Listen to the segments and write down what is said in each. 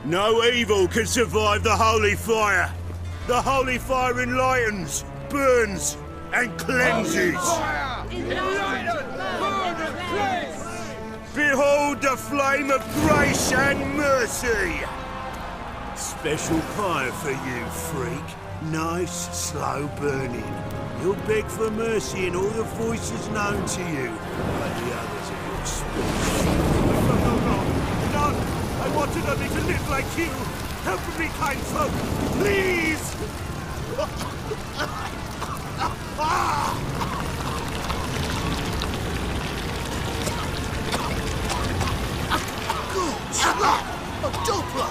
No evil can survive the holy fire. The holy fire enlightens, burns, and cleanses. Behold the flame of grace and mercy. Special fire for you, freak. Nice, slow burning. You'll beg for mercy in all the voices known to you by the others of your species. No, I wanted only to live like you. Help me, kind folk, please! Good slap! A doppler!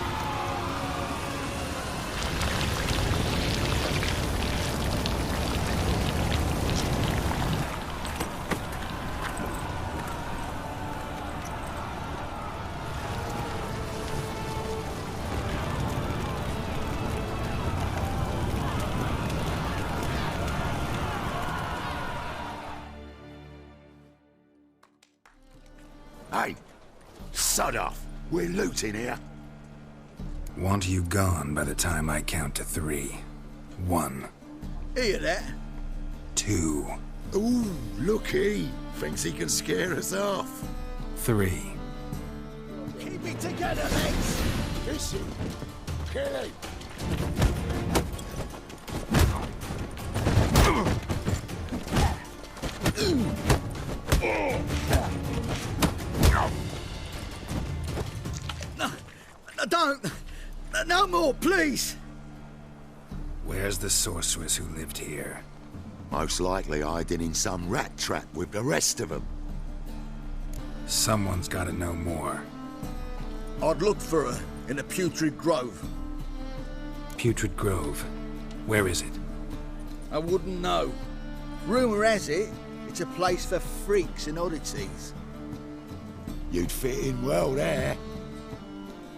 Hey, sod off. We're looting here. Want you gone by the time I count to 3. 1. Hear that? 2. Ooh, looky. Thinks he can scare us off. 3. Keep it together, mates! Kiss him. Kill him. Don't! No more, please! Where's the sorceress who lived here? Most likely hiding in some rat trap with the rest of them. Someone's gotta know more. I'd look for her in the Putrid Grove. Putrid Grove. Where is it? I wouldn't know. Rumour has it, it's a place for freaks and oddities. You'd fit in well there.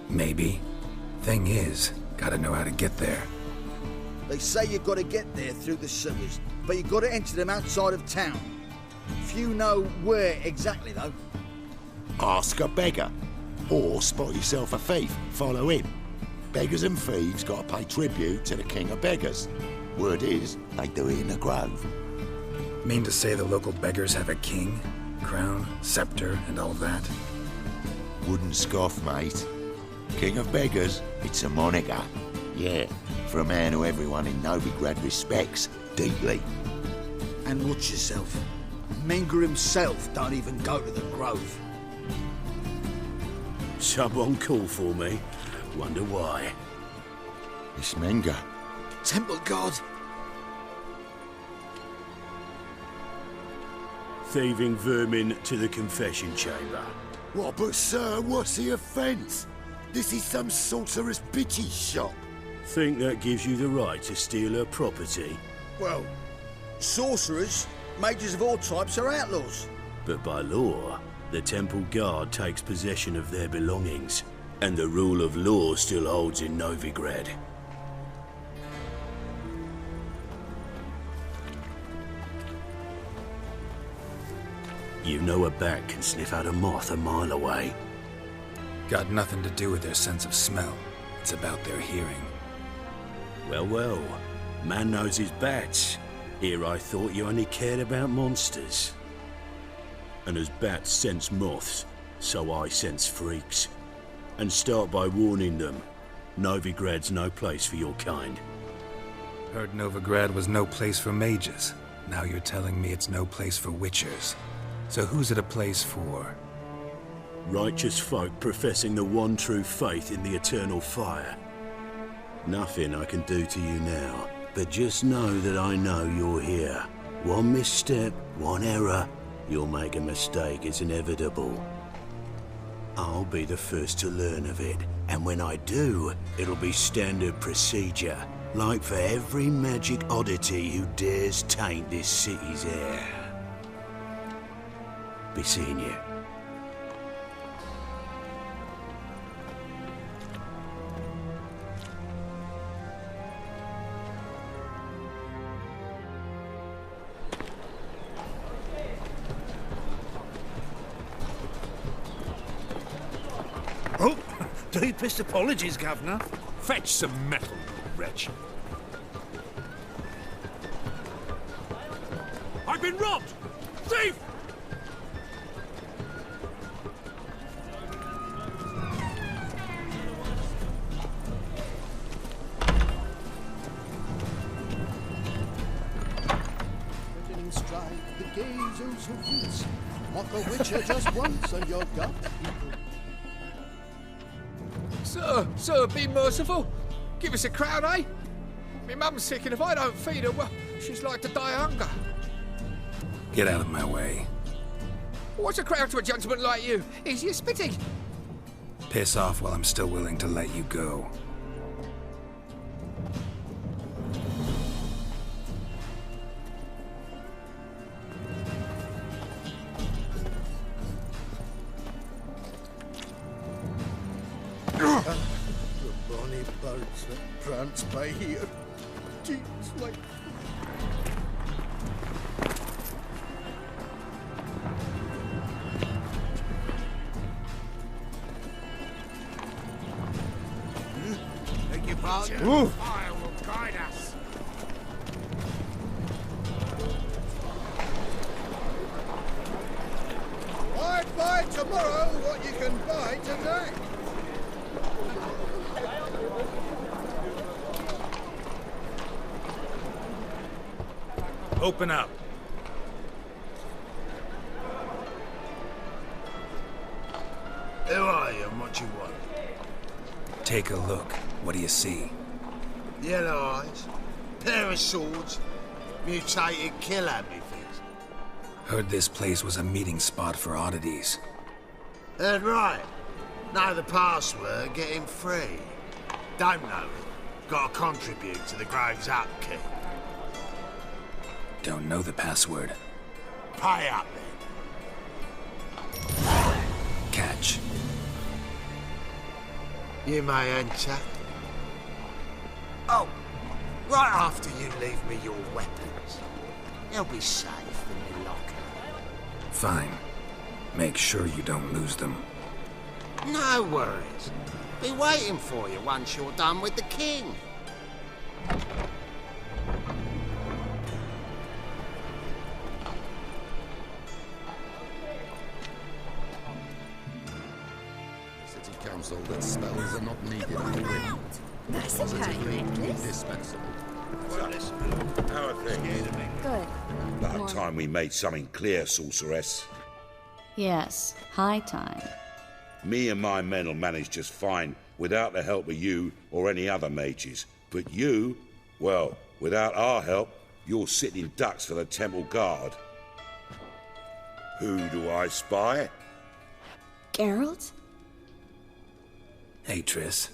Maybe. Thing is, gotta know how to get there. They say you've got to get there through the sewers, but you've got to enter them outside of town. Few know where exactly, though. Ask a beggar. Or spot yourself a thief, follow him. Beggars and thieves got to pay tribute to the king of beggars. Word is, they do it in the grove. Mean to say the local beggars have a king, crown, scepter, and all that? Wouldn't scoff, mate. King of beggars, it's a moniker. Yeah, for a man who everyone in Novigrad respects deeply. And watch yourself. Menger himself don't even go to the grove. Someone call for me. Wonder why. It's Menger. Temple God. Thieving vermin to the confession chamber. What, but sir, what's the offence? This is some sorcerer's bitch's shop. Think that gives you the right to steal her property? Well, sorcerers, mages of all types are outlaws. But by law, the temple guard takes possession of their belongings, and the rule of law still holds in Novigrad. You know a bat can sniff out a moth a mile away. Got nothing to do with their sense of smell. It's about their hearing. Well, well. Man knows his bats. Here I thought you only cared about monsters. And as bats sense moths, so I sense freaks. And start by warning them, Novigrad's no place for your kind. Heard Novigrad was no place for mages. Now you're telling me it's no place for witchers. So who's it a place for? Righteous folk professing the one true faith in the eternal fire. Nothing I can do to you now, but just know that I know you're here. One misstep, one error, you'll make a mistake, it's inevitable. I'll be the first to learn of it, and when I do, it'll be standard procedure, like for every magic oddity who dares taint this city's air. Be seeing you. Oh, Deepest apologies, Governor. Fetch some metal, wretch. I've been robbed! Thief! The gazers who feast, mock a witcher just once and you're got. Sir, be merciful. Give us a crown, eh? My mum's sick, and if I don't feed her, well, she's like to die of hunger. Get out of my way. What's a crown to a gentleman like you? Is you spitting? Piss off while I'm still willing to let you go. The bonny birds that prance by here. Jeez, like... Beg your pardon? Fire will guide us. I'd buy tomorrow what you can buy today. Open up. Who are you and what you want? Take a look. What do you see? Yellow eyes, pair of swords, mutated killer things. Heard this place was a meeting spot for oddities. Heard right. Know the password, get him free. Don't know it. Got to contribute to the Grove's upkeep. Don't know the password. Pay up then. Catch. You may enter. Oh, right after you leave me your weapons. They'll be safe in your locker. Fine. Make sure you don't lose them. No worries. Be waiting for you once you're done with the king. City Council that spells are not needed in the win. That's a kind necklace. Indispensable. How are things? Good. About time we made something clear, sorceress. Yes, high time. Me and my men will manage just fine without the help of you or any other mages. But you, well, without our help, you're sitting ducks for the temple guard. Who do I spy? Geralt? Hey, Triss.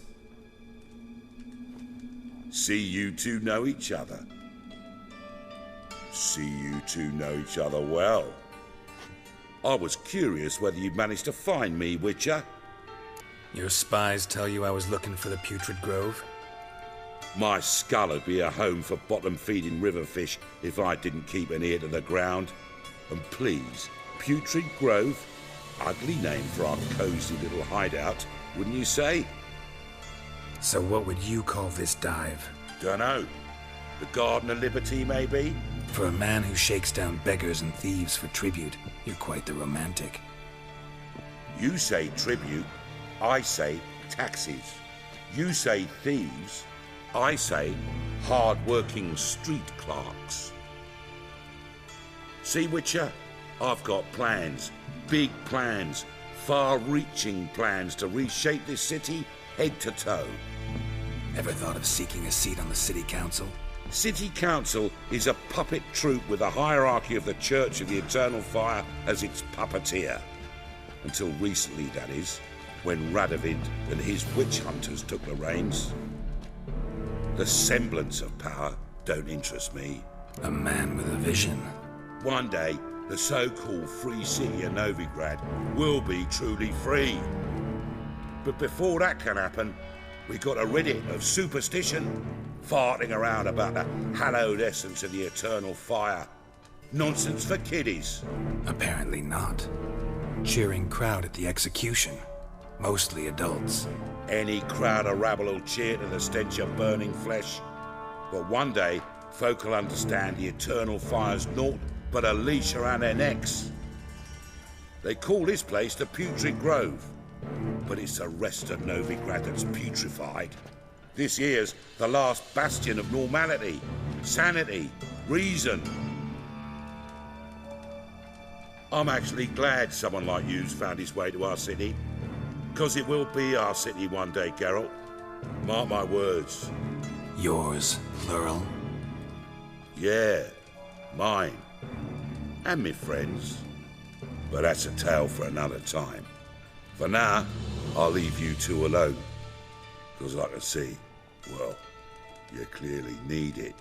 See you two know each other. See you two know each other well. I was curious whether you'd managed to find me, Witcher. Your spies tell you I was looking for the Putrid Grove? My skull would be a home for bottom-feeding river fish if I didn't keep an ear to the ground. And please, Putrid Grove? Ugly name for our cosy little hideout, wouldn't you say? So what would you call this dive? Dunno. The Garden of Liberty, maybe? For a man who shakes down beggars and thieves for tribute, you're quite the romantic. You say tribute, I say taxes. You say thieves, I say hard-working street clerks. See, Witcher, I've got plans, big plans, far-reaching plans to reshape this city head to toe. Ever thought of seeking a seat on the city council? City Council is a puppet troupe with the hierarchy of the Church of the Eternal Fire as its puppeteer. Until recently, that is, when Radovid and his witch hunters took the reins. The semblance of power don't interest me. A man with a vision. One day, the so-called free city of Novigrad will be truly free. But before that can happen, we got to rid it of superstition, farting around about the hallowed essence of the eternal fire. Nonsense for kiddies. Apparently not. Cheering crowd at the execution. Mostly adults. Any crowd of rabble will cheer to the stench of burning flesh. But one day, folk will understand the eternal fire's naught but a leash around their necks. They call this place the Putrid Grove, but it's the rest of Novigrad that's putrefied. This here's the last bastion of normality, sanity, reason. I'm actually glad someone like you's found his way to our city, because it will be our city one day, Geralt. Mark my words. Yours, plural? Yeah, mine. And me friends. But that's a tale for another time. For now, I'll leave you two alone. Because I can see, well, you clearly need it.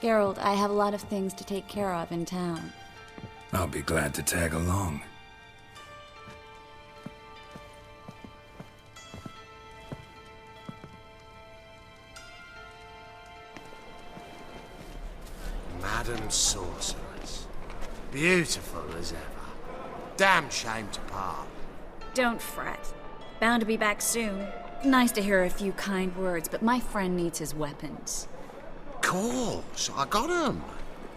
Geralt, I have a lot of things to take care of in town. I'll be glad to tag along. Madam Sorceress. Beautiful as ever. Damn shame to part. Don't fret. Bound to be back soon. Nice to hear a few kind words, but my friend needs his weapons. Course, I got 'em.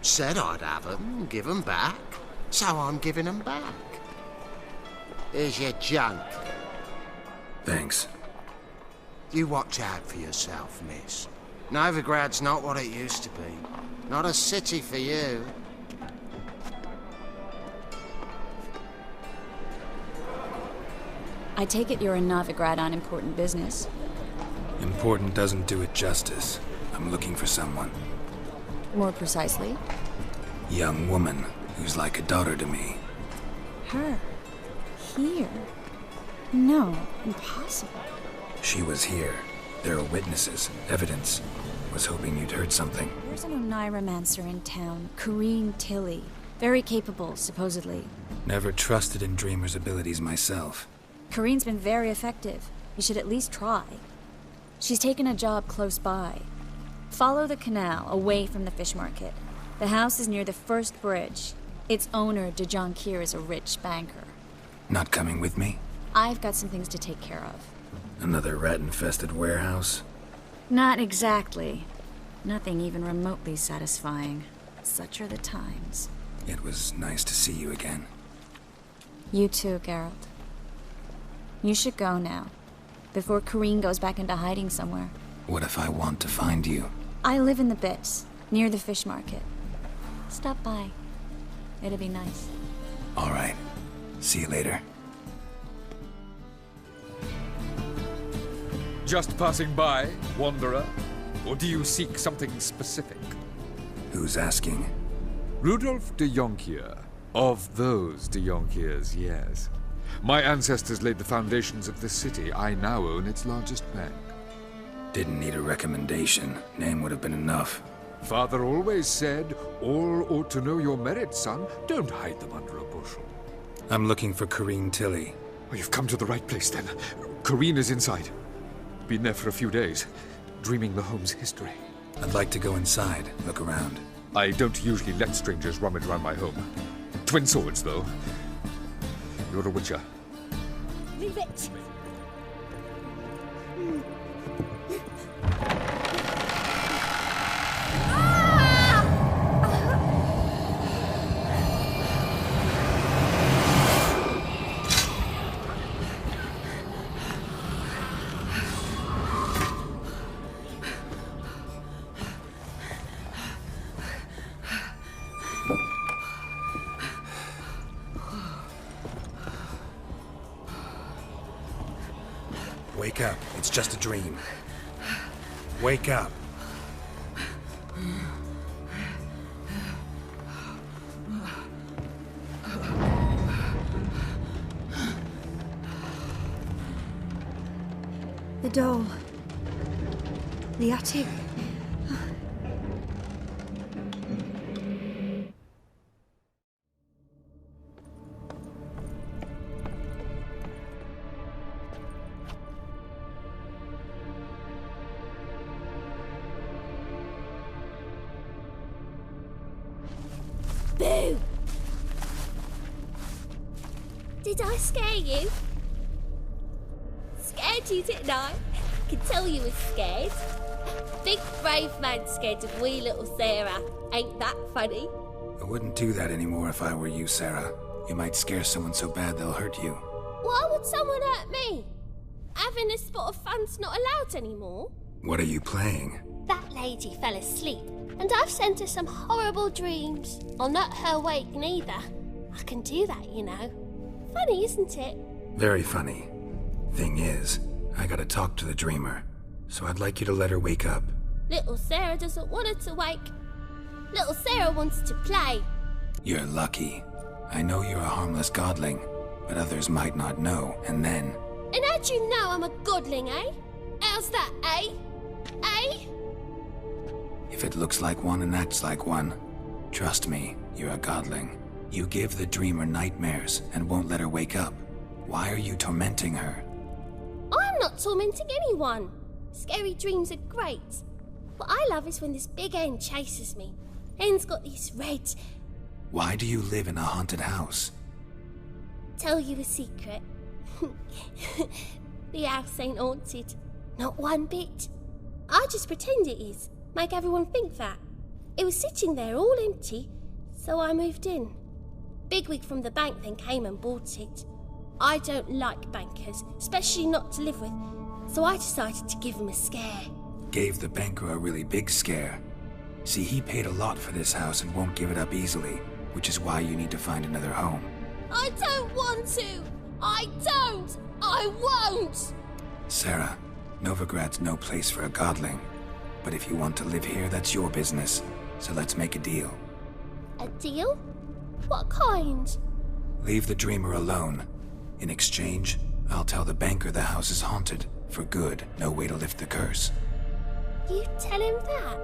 Said I'd have 'em, give 'em back. So I'm giving 'em back. Here's your junk. Thanks. You watch out for yourself, miss. Novigrad's not what it used to be. Not a city for you. I take it you're in Novigrad on important business. Important doesn't do it justice. I'm looking for someone. More precisely? Young woman who's like a daughter to me. Her? Here? No, impossible. She was here. There are witnesses, evidence. Was hoping you'd heard something. There's an Oneiromancer in town, Corrine Tilly. Very capable, supposedly. Never trusted in Dreamer's abilities myself. Corrine's been very effective. You should at least try. She's taken a job close by. Follow the canal, away from the fish market. The house is near the first bridge. Its owner, De Jonquier, is a rich banker. Not coming with me? I've got some things to take care of. Another rat-infested warehouse? Not exactly. Nothing even remotely satisfying. Such are the times. It was nice to see you again. You too, Geralt. You should go now, before Corrine goes back into hiding somewhere. What if I want to find you? I live in the Bits, near the fish market. Stop by. It'll be nice. All right. See you later. Just passing by, wanderer? Or do you seek something specific? Who's asking? Rudolf de Jonquier. Of those de Jonquiers, yes. My ancestors laid the foundations of this city. I now own its largest bank. Didn't need a recommendation. Name would have been enough. Father always said, all ought to know your merits, son. Don't hide them under a bushel. I'm looking for Corrine Tilly. Oh, you've come to the right place, then. Corrine is inside. Been there for a few days, dreaming the home's history. I'd like to go inside, look around. I don't usually let strangers rummage around my home. Twin swords, though. You're a witcher. Leave it! Wake up. It's just a dream. Wake up. The door. The attic. Boo! Did I scare you? Scared told you, didn't I? Can tell you was scared. Big brave man scared of wee little Sarah. Ain't that funny? I wouldn't do that anymore if I were you, Sarah. You might scare someone so bad they'll hurt you. Why would someone hurt me? Having a spot of fun's not allowed anymore. What are you playing? That lady fell asleep, and I've sent her some horrible dreams. I'll not her wake neither. I can do that, you know. Funny, isn't it? Very funny. Thing is, I gotta talk to the dreamer, so I'd like you to let her wake up. Little Sarah doesn't want her to wake. Little Sarah wants to play. You're lucky. I know you're a harmless godling, but others might not know, and then... And how'd you know I'm a godling, eh? How's that, eh? Eh? If it looks like one and acts like one, trust me, you're a godling. You give the dreamer nightmares and won't let her wake up. Why are you tormenting her? I'm not tormenting anyone. Scary dreams are great. What I love is when this big hen chases me. Hen's got these red... Why do you live in a haunted house? Tell you a secret. The house ain't haunted. Not one bit. I just pretend it is. Make everyone think that. It was sitting there all empty, so I moved in. Bigwig from the bank then came and bought it. I don't like bankers, especially not to live with, so I decided to give him a scare. Gave the banker a really big scare. See, he paid a lot for this house and won't give it up easily, which is why you need to find another home. I don't want to! I don't! I won't! Sarah, Novigrad's no place for a godling. But if you want to live here, that's your business. So let's make a deal. A deal? What kind? Leave the dreamer alone. In exchange, I'll tell the banker the house is haunted. For good, no way to lift the curse. You tell him that?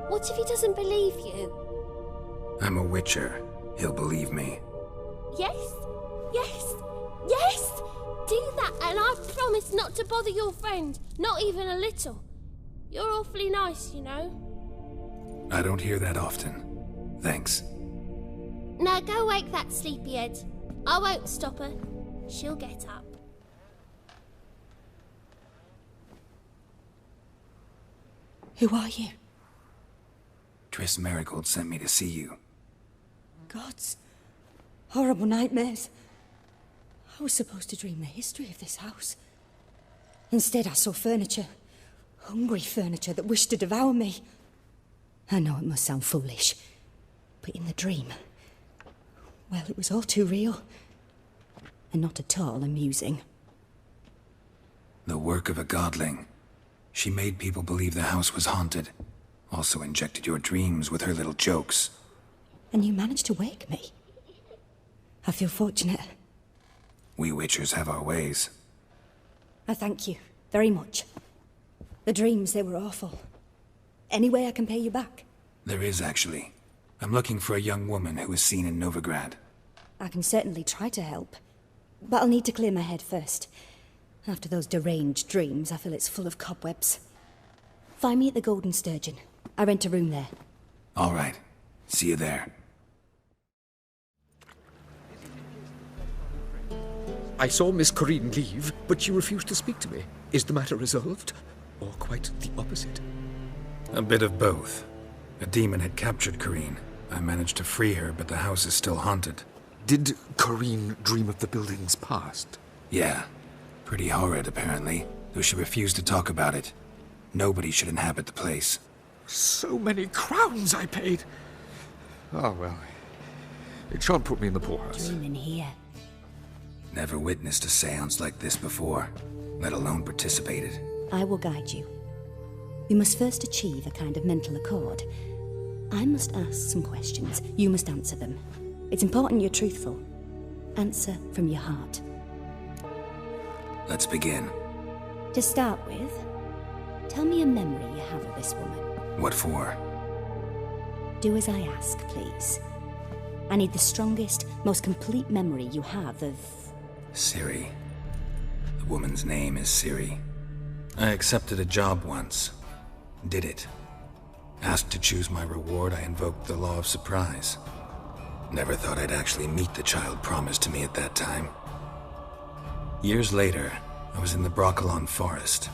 What if he doesn't believe you? I'm a witcher. He'll believe me. Yes? Yes? Yes! Do that and I promise not to bother your friend. Not even a little. You're awfully nice, you know. I don't hear that often. Thanks. Now go wake that sleepyhead. I won't stop her. She'll get up. Who are you? Triss Marigold sent me to see you. Gods. Horrible nightmares. I was supposed to dream the history of this house. Instead, I saw furniture. Hungry furniture that wished to devour me. I know it must sound foolish, but in the dream, well, it was all too real. And not at all amusing. The work of a godling. She made people believe the house was haunted. Also injected your dreams with her little jokes. And you managed to wake me. I feel fortunate. We witchers have our ways. I thank you very much. The dreams, they were awful. Any way I can pay you back? There is, actually. I'm looking for a young woman who was seen in Novigrad. I can certainly try to help. But I'll need to clear my head first. After those deranged dreams, I feel it's full of cobwebs. Find me at the Golden Sturgeon. I rent a room there. All right. See you there. I saw Miss Corinne leave, but she refused to speak to me. Is the matter resolved? Or quite the opposite? A bit of both. A demon had captured Corinne. I managed to free her, but the house is still haunted. Did Corinne dream of the building's past? Yeah. Pretty horrid, apparently, though she refused to talk about it. Nobody should inhabit the place. So many crowns I paid! Oh, well. It shan't put me in the poorhouse. Dreaming here. Never witnessed a seance like this before, let alone participated. I will guide you. You must first achieve a kind of mental accord. I must ask some questions. You must answer them. It's important you're truthful. Answer from your heart. Let's begin. To start with, tell me a memory you have of this woman. What for? Do as I ask, please. I need the strongest, most complete memory you have of... Ciri. The woman's name is Ciri. I accepted a job once. Did it. Asked to choose my reward, I invoked the law of surprise. Never thought I'd actually meet the child promised to me at that time. Years later, I was in the Broccolon forest.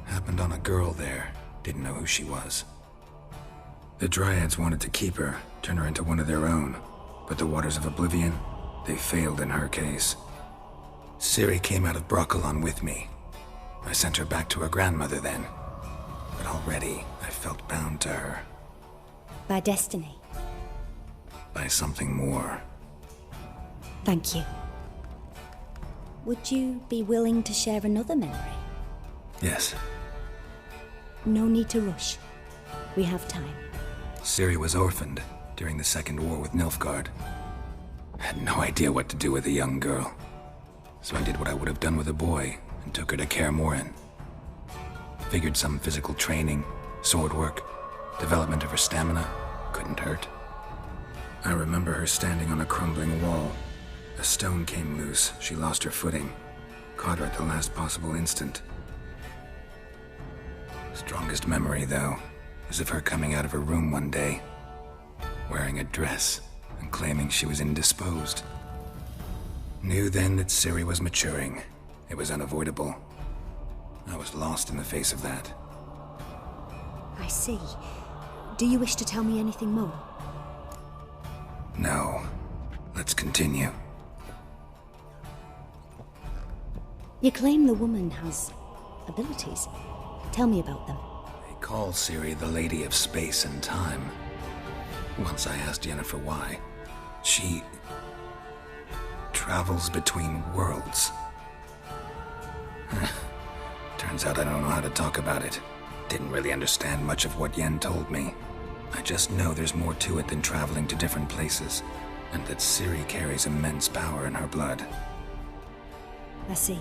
Happened on a girl there. Didn't know who she was. The Dryads wanted to keep her, turn her into one of their own. But the Waters of Oblivion, they failed in her case. Ciri came out of Broccolon with me. I sent her back to her grandmother then. But already, I felt bound to her. By destiny. By something more. Thank you. Would you be willing to share another memory? Yes. No need to rush. We have time. Ciri was orphaned during the Second War with Nilfgaard. I had no idea what to do with a young girl. So I did what I would have done with a boy and took her to Kaer Morhen. Figured some physical training, sword work, development of her stamina couldn't hurt. I remember her standing on a crumbling wall. A stone came loose, she lost her footing. Caught her at the last possible instant. Strongest memory, though, is of her coming out of her room one day, wearing a dress and claiming she was indisposed. Knew then that Ciri was maturing. It was unavoidable. I was lost in the face of that. I see. Do you wish to tell me anything more? No. Let's continue. You claim the woman has abilities. Tell me about them. They call Ciri the Lady of Space and Time. Once I asked Yennefer why. She travels between worlds. Turns out I don't know how to talk about it. Didn't really understand much of what Yen told me. I just know there's more to it than traveling to different places, and that Ciri carries immense power in her blood. I see.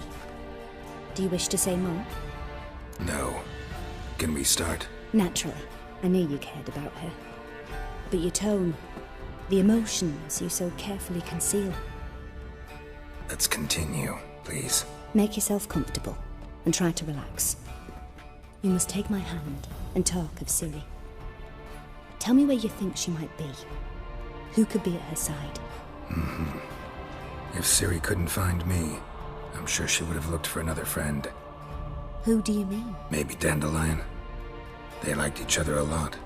Do you wish to say more? No. Can we start? Naturally. I knew you cared about her. But your tone, the emotions you so carefully conceal. Let's continue, please. Make yourself comfortable and try to relax. You must take my hand and talk of Ciri. Tell me where you think she might be. Who could be at her side? If Ciri couldn't find me, I'm sure she would have looked for another friend. Who do you mean? Maybe Dandelion. They liked each other a lot.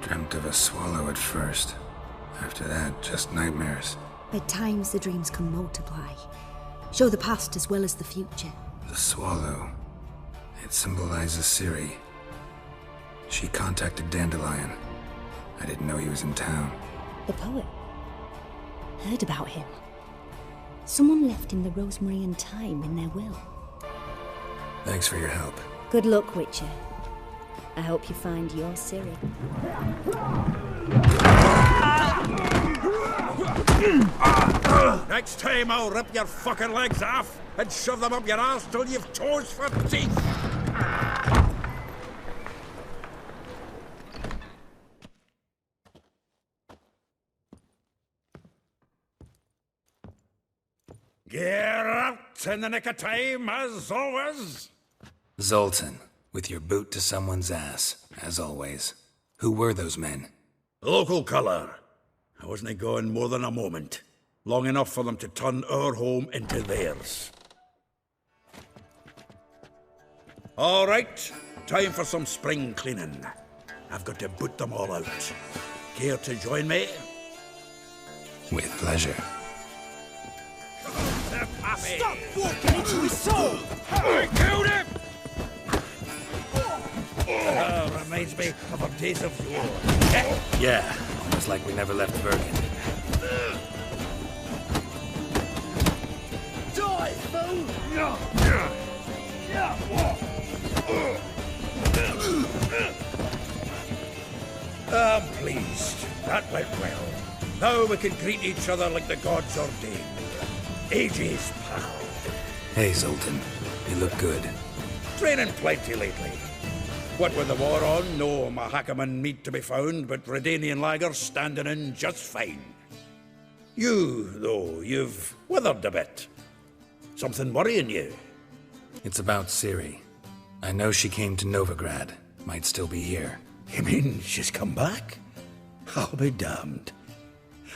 Dreamt of a swallow at first. After that, just nightmares. At times the dreams can multiply. Show the past as well as the future. The swallow. It symbolizes Ciri. She contacted Dandelion. I didn't know he was in town. The poet. Heard about him. Someone left him the rosemary and thyme in their will. Thanks for your help. Good luck, Witcher. I hope you find your Ciri. Next time I'll rip your fucking legs off and shove them up your ass till you've toes for teeth. Get out in the nick of time, as always. Zoltan, with your boot to someone's ass, as always. Who were those men? Local colour. I wasn't going more than a moment. Long enough for them to turn our home into theirs. All right, time for some spring cleaning. I've got to boot them all out. Care to join me? With pleasure. Stop walking into his soul! I killed him! Reminds me of our days of yore. Yeah, almost like we never left Bergen. Die, fool! I'm pleased. That went well. Now we can greet each other like the gods ordained. Ages, pal. Hey, Zoltan. You look good. Training plenty lately. What with the war on, no Mahakaman meat to be found, but Redanian lagers standing in just fine. You, though, you've withered a bit. Something worrying you? It's about Ciri. I know she came to Novigrad. Might still be here. You mean she's come back? I'll be damned.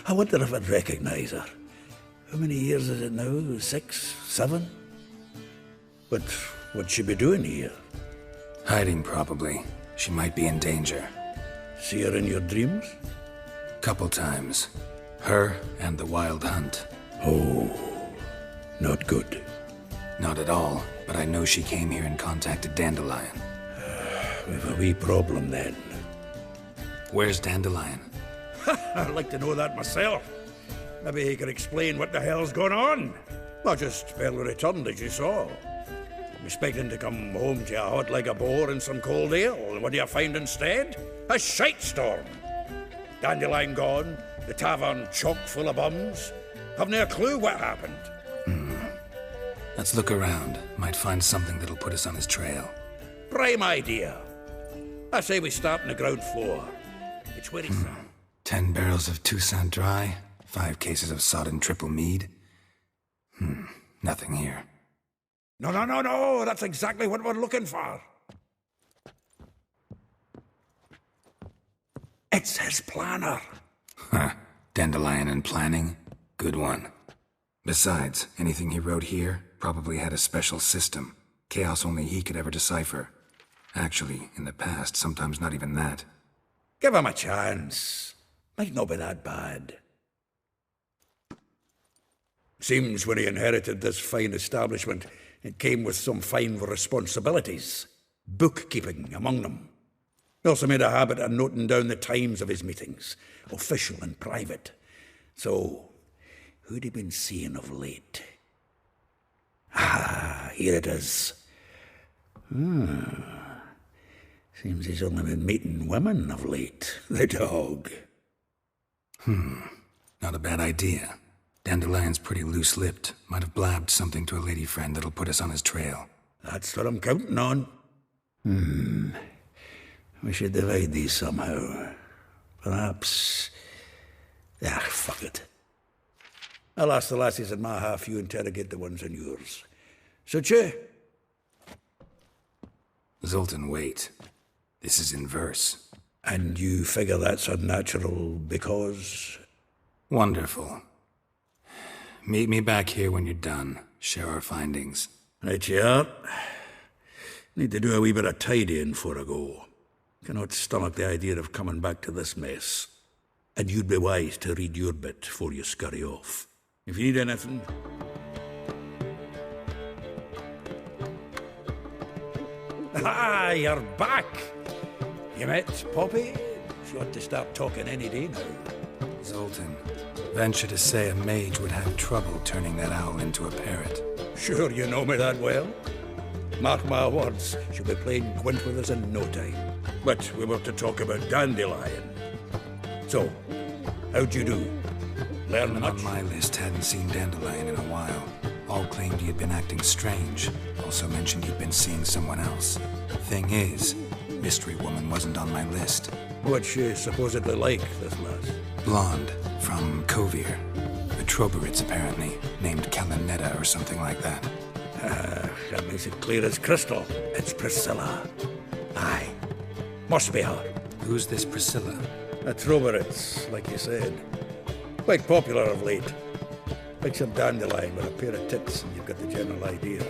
I wonder if I'd recognize her. How many years is it now? 6, 7? But what'd she be doing here? Hiding, probably. She might be in danger. See her in your dreams? Couple times. Her and the Wild Hunt. Oh, not good. Not at all, but I know she came here and contacted Dandelion. We've a wee problem then. Where's Dandelion? I'd like to know that myself. Maybe he can explain what the hell's going on. I just barely returned, as you saw. I'm expecting to come home to a hot like a boar and some cold ale, and what do you find instead? A shitestorm. Dandelion gone, the tavern chock full of bums. Haven't a clue what happened. Let's look around. Might find something that'll put us on his trail. Prime idea. I say we start on the ground floor. It's where he's from. 10 barrels of Toussaint Dry, 5 cases of sodden triple mead. Nothing here. No, that's exactly what we're looking for. It's his planner. Huh. Dandelion and planning? Good one. Besides, anything he wrote here probably had a special system. Chaos only he could ever decipher. Actually, in the past, sometimes not even that. Give him a chance. Might not be that bad. Seems when he inherited this fine establishment, it came with some fine responsibilities. Bookkeeping among them. He also made a habit of noting down the times of his meetings, official and private. So, who'd he been seeing of late? Ah, here it is. Seems he's only been meeting women of late. The dog. Not a bad idea. Dandelion's pretty loose-lipped. Might have blabbed something to a lady friend that'll put us on his trail. That's what I'm counting on. We should divide these somehow. Perhaps... fuck it. I'll ask the lassies in my half, you interrogate the ones in yours. Suit you? Zoltan, wait. This is in verse. And you figure that's unnatural because... Wonderful. Meet me back here when you're done. Share our findings. Right you are. Need to do a wee bit of tidying before I go. Cannot stomach the idea of coming back to this mess. And you'd be wise to read your bit before you scurry off. If you need anything... Ah, you're back! You met Poppy? She ought to start talking any day now. Zoltan, venture to say a mage would have trouble turning that owl into a parrot. Sure you know me that well? Mark my words, she'll be playing quint with us in no time. But we were to talk about Dandelion. So, how'd you do? Learn Someone much? on my list hadn't seen Dandelion in a while. All claimed he had been acting strange. Also mentioned he'd been seeing someone else. Thing is, Mystery Woman wasn't on my list. What's she supposedly like, this lass? Blonde, from Kovir. The Troberits, apparently, named Kalanetta or something like that. That makes it clear as crystal. It's Priscilla. Aye. Must be her. Who's this Priscilla? A Troberits, like you said. Quite popular of late. Picture Dandelion with a pair of tits and you've got the general idea.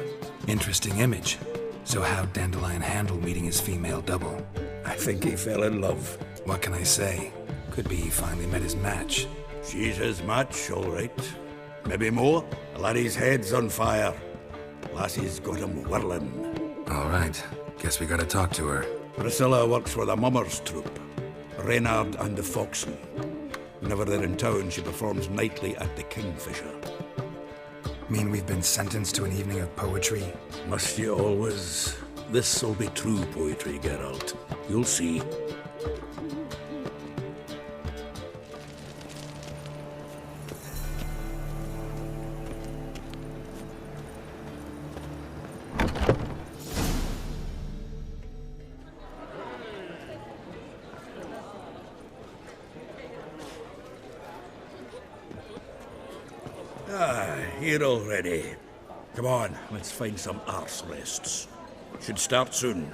Interesting image. So how'd Dandelion handle meeting his female double? I think he fell in love. What can I say? Could be he finally met his match. She's his match, all right. Maybe more. The laddie's head's on fire. Lassie's got him whirling. All right. Guess we gotta talk to her. Priscilla works for the Mummers troupe. Reynard and the Foxen. Whenever they're in town, she performs nightly at the Kingfisher. Mean we've been sentenced to an evening of poetry? Must you always? This'll be true poetry, Geralt. You'll see. Here already. Come on, let's find some arse rests. Should start soon.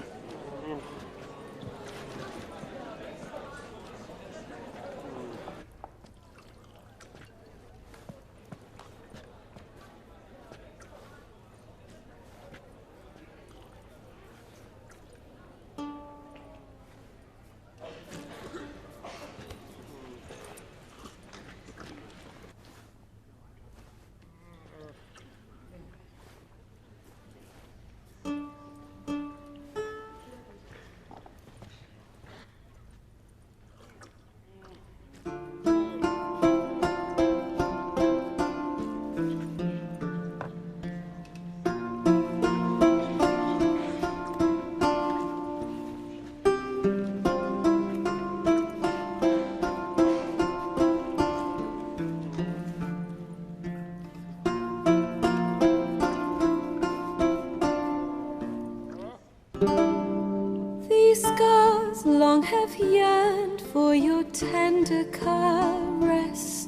long have yearned for your tender caress,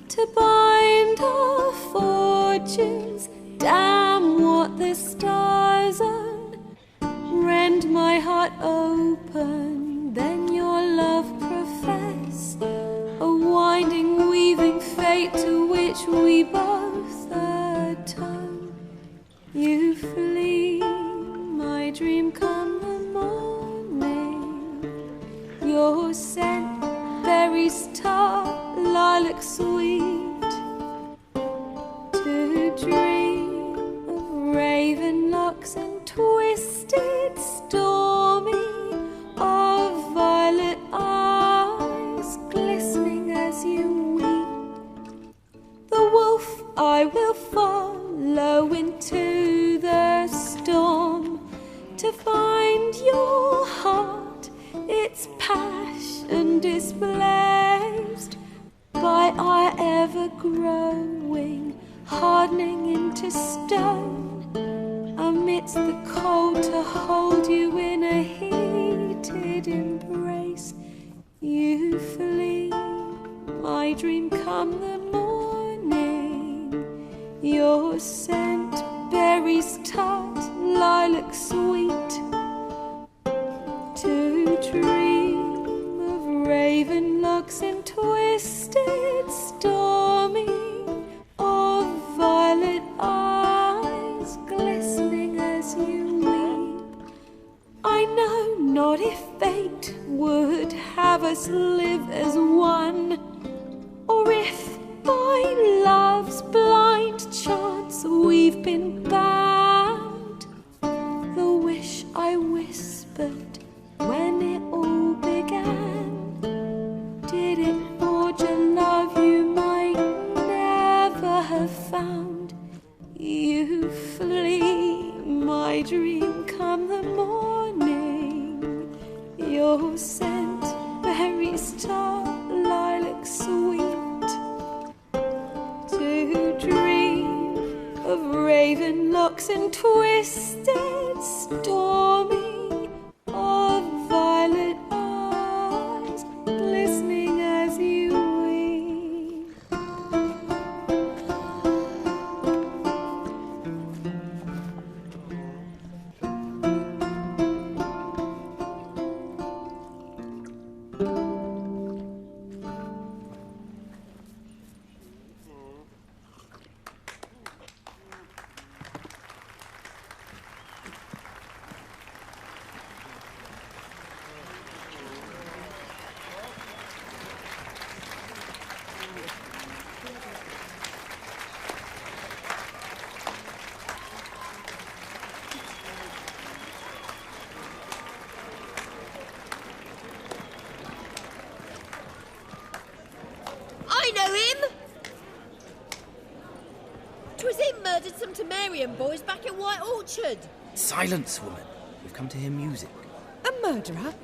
to bind our fortunes. Damn what the stars own. Rend my heart open, then your love profess, a winding, weaving fate to which we both atone. You flee, my dream come the morning. Your scent, berries tart, lilac sweet, to dream of raven locks and twisted stormy, of violet eyes glistening as you weep. The wolf I will follow into the storm, to find your heart, its passion displaced by our ever-growing, hardening into stone, amidst the cold to hold you in a heated embrace. You flee, my dream come the morning. Your scent, berries tart, lilac sweet, to dream of raven locks and twisted stormy, of violet eyes glistening as you weep. I know not if fate would have us live as one, or if by love's blind chance we've been bound. The wish I whispered when it all began, did it forge a love you might never have found? You flee, my dream come the morning. Your scent, berries tart, lilac sweet, to dream of raven locks and twisted stormy, of violet eyes glistening as you weep. 'Twas him murdered some Temerian boys back at White Orchard. Silence, woman. We've come to hear music. A murderer?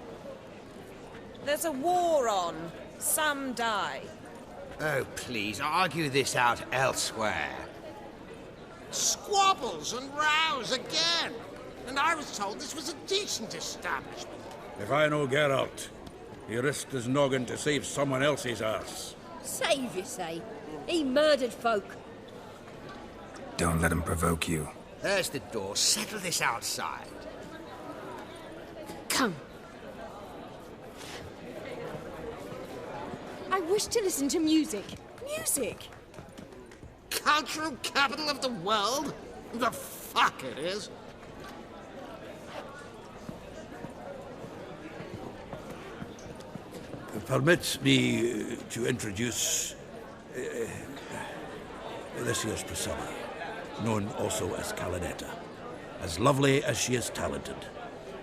There's a war on. Some die. Oh, please, argue this out elsewhere. Squabbles and rows again. And I was told this was a decent establishment. If I know Geralt, he risked his noggin to save someone else's arse. Save, you say? He murdered folk. Don't let him provoke you. There's the door. Settle this outside. Come. I wish to listen to music. Music! Cultural capital of the world? The fuck it is. Permit me to introduce this here's Priscilla, known also as Calinetta. As lovely as she is talented.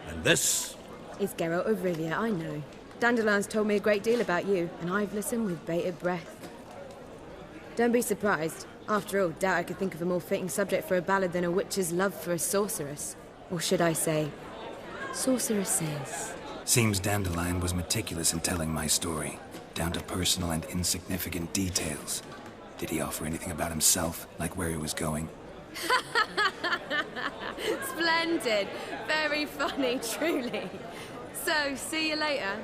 And this... It's Geralt of Rivia, I know. Dandelion's told me a great deal about you, and I've listened with bated breath. Don't be surprised. After all, doubt I could think of a more fitting subject for a ballad than a witch's love for a sorceress. Or should I say, sorceresses. Seems Dandelion was meticulous in telling my story, down to personal and insignificant details. Did he offer anything about himself, like where he was going? Splendid. Very funny, truly. So, see you later.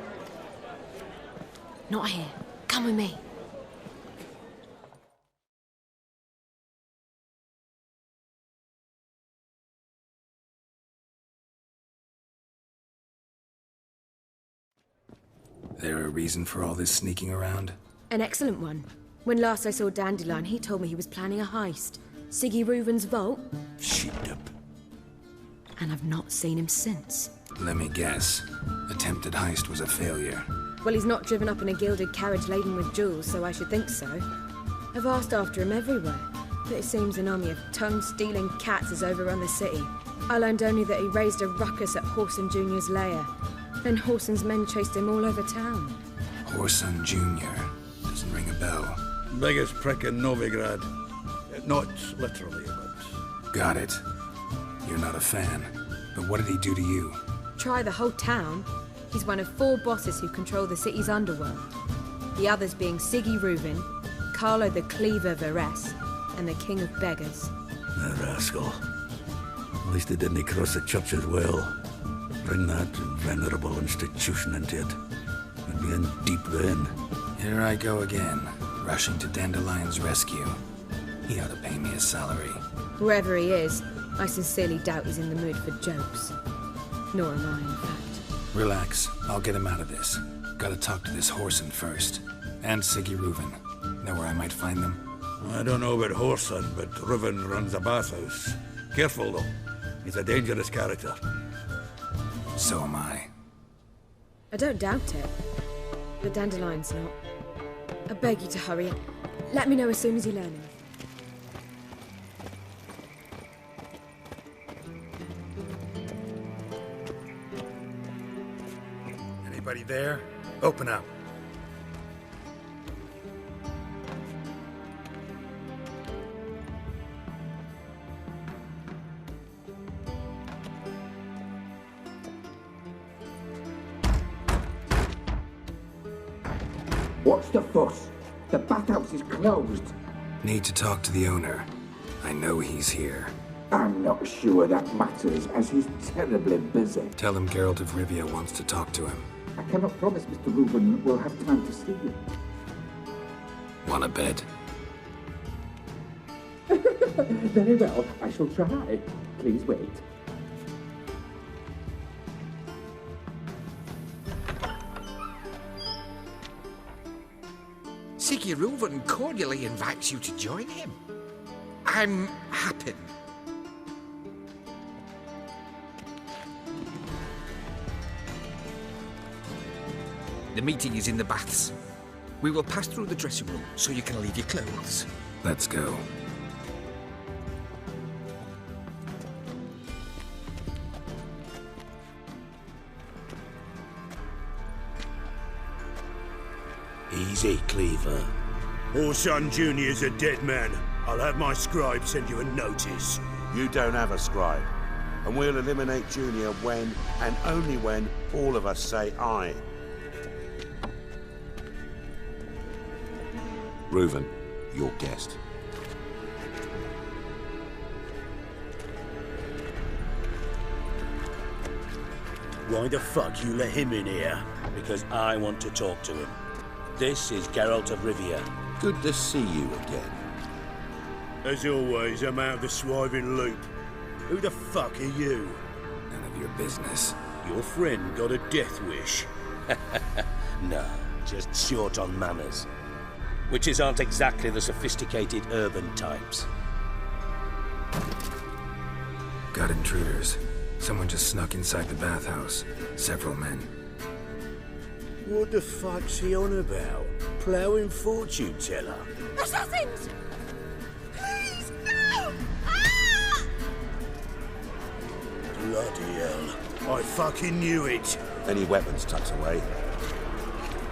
Not here. Come with me. There a reason for all this sneaking around? An excellent one. When last I saw Dandelion, he told me he was planning a heist. Siggy Reuven's vault. Shit up. And I've not seen him since. Let me guess. Attempted heist was a failure. Well, he's not driven up in a gilded carriage laden with jewels, so I should think so. I've asked after him everywhere, but it seems an army of tongue-stealing cats has overrun the city. I learned only that he raised a ruckus at Whoreson Jr.'s lair. Then Whoreson's men chased him all over town. Whoreson Jr. Doesn't ring a bell. Biggest prick in Novigrad. Not literally, but... Got it. You're not a fan. But what did he do to you? Try the whole town. He's one of 4 bosses who control the city's underworld. The others being Siggy Reuven, Carlo the Cleaver Varese, and the King of Beggars. The rascal. At least he didn't cross the church as well. Bring that venerable institution into it. We'd be in deep then. Here I go again, rushing to Dandelion's rescue. He ought to pay me a salary. Wherever he is, I sincerely doubt he's in the mood for jokes. Nor am I, in fact. Relax. I'll get him out of this. Gotta talk to this Whoreson first. And Siggy Reuven. Know where I might find them? I don't know about Whoreson, but Reuven runs a bathhouse. Careful, though. He's a dangerous character. So am I. I don't doubt it. But Dandelion's not. I beg you to hurry. Let me know as soon as you learn anything. Anybody there? Open up. What's the fuss? The bathhouse is closed. Need to talk to the owner. I know he's here. I'm not sure that matters, as he's terribly busy. Tell him Geralt of Rivia wants to talk to him. I cannot promise Mr. Reuven will have time to see you. Want a bed? Very well, I shall try. Please wait. Siggy Reuven cordially invites you to join him. I'm happy. The meeting is in the baths. We will pass through the dressing room so you can leave your clothes. Let's go. Easy, Cleaver. Orson Jr.'s a dead man. I'll have my scribe send you a notice. You don't have a scribe. And we'll eliminate Junior when, and only when, all of us say aye. Reuven, your guest. Why the fuck you let him in here? Because I want to talk to him. This is Geralt of Rivia. Good to see you again. As always, I'm out of the swiving loop. Who the fuck are you? None of your business. Your friend got a death wish. No, just short on manners. Witches aren't exactly the sophisticated urban types. Got intruders. Someone just snuck inside the bathhouse. Several men. What the fuck's he on about? Ploughing fortune teller? Assassins! Please, no! Ah! Bloody hell. I fucking knew it. Any weapons tucked away?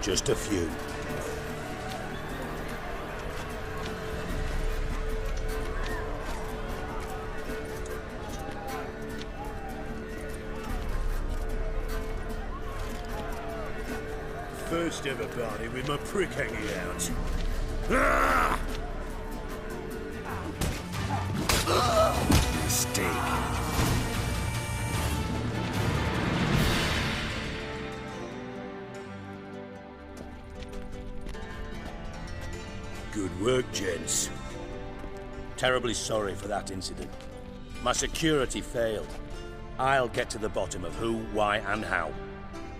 Just a few. First ever party with my prick hanging out. Ah! Mistake. Good work, gents. Terribly sorry for that incident. My security failed. I'll get to the bottom of who, why, and how.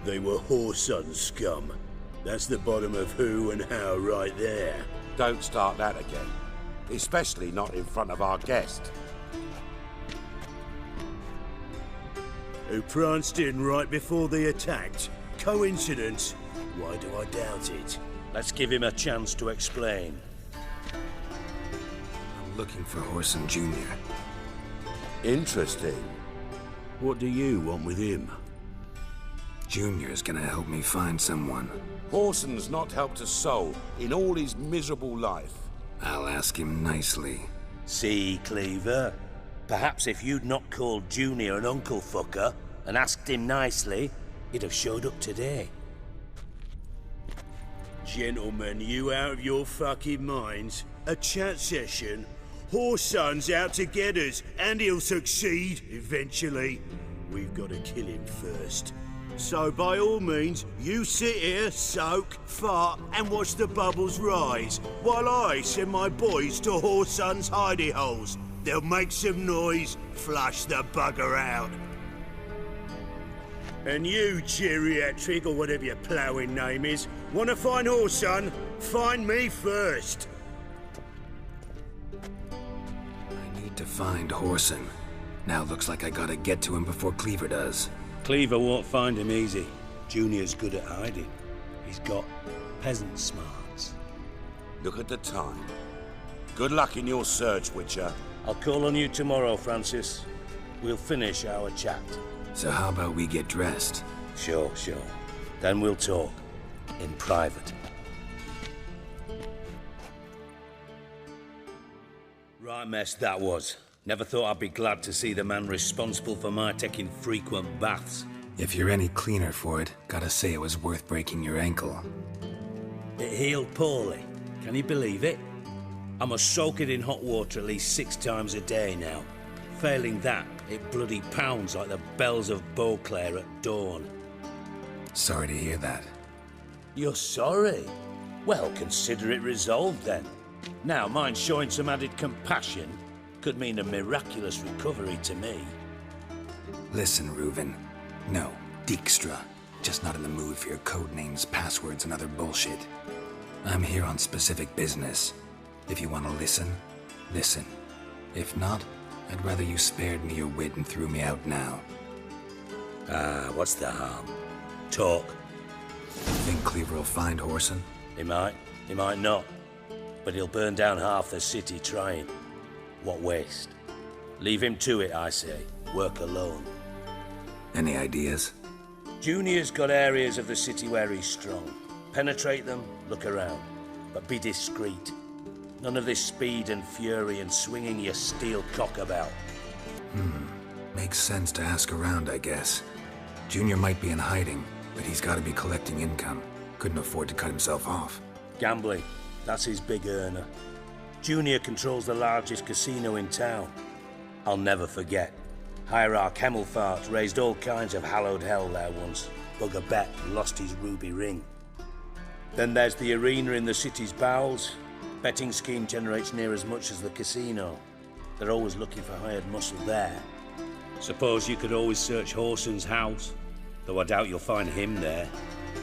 They were whoreson scum. That's the bottom of who and how right there. Don't start that again. Especially not in front of our guest. Who pranced in right before they attacked. Coincidence? Why do I doubt it? Let's give him a chance to explain. I'm looking for Orson Jr. Interesting. What do you want with him? Junior's gonna help me find someone. Orson's not helped a soul in all his miserable life. I'll ask him nicely. See, Cleaver? Perhaps if you'd not called Junior an uncle fucker and asked him nicely, he'd have showed up today. Gentlemen, you out of your fucking minds? A chat session? Whoreson's out to get us, and he'll succeed, eventually. We've got to kill him first. So by all means, you sit here, soak, fart, and watch the bubbles rise, while I send my boys to Whoreson's hidey holes. They'll make some noise, flush the bugger out. And you, geriatric, or whatever your ploughing name is, want to find Whoreson? Find me first. I need to find Whoreson. Now looks like I gotta get to him before Cleaver does. Cleaver won't find him easy. Junior's good at hiding. He's got peasant smarts. Look at the time. Good luck in your search, Witcher. I'll call on you tomorrow, Francis. We'll finish our chat. So how about we get dressed? Sure. Then we'll talk. In private. Right mess that was. Never thought I'd be glad to see the man responsible for my taking frequent baths. If you're any cleaner for it, gotta say it was worth breaking your ankle. It healed poorly. Can you believe it? I must soak it in hot water at least 6 times a day now. Failing that, it bloody pounds like the bells of Beauclair at dawn. Sorry to hear that. You're sorry? Well, consider it resolved then. Now, mind showing some added compassion could mean a miraculous recovery to me. Listen, Reuven. No, Dijkstra. Just not in the mood for your code names, passwords, and other bullshit. I'm here on specific business. If you want to listen, listen. If not, I'd rather you spared me your wit and threw me out now. What's the harm? Talk. Think Cleaver will find Whoreson? He might not. But he'll burn down half the city trying. What waste? Leave him to it, I say. Work alone. Any ideas? Junior's got areas of the city where he's strong. Penetrate them, look around. but be discreet. None of this speed and fury and swinging your steel cock about. Makes sense to ask around, I guess. Junior might be in hiding, but he's got to be collecting income. Couldn't afford to cut himself off. Gambling, that's his big earner. Junior controls the largest casino in town. I'll never forget. Hierarch Hemmelfart raised all kinds of hallowed hell there once. Bugger bet lost his ruby ring. Then there's the arena in the city's bowels. Betting scheme generates near as much as the casino. They're always looking for hired muscle there. Suppose you could always search Horson's house, though I doubt you'll find him there.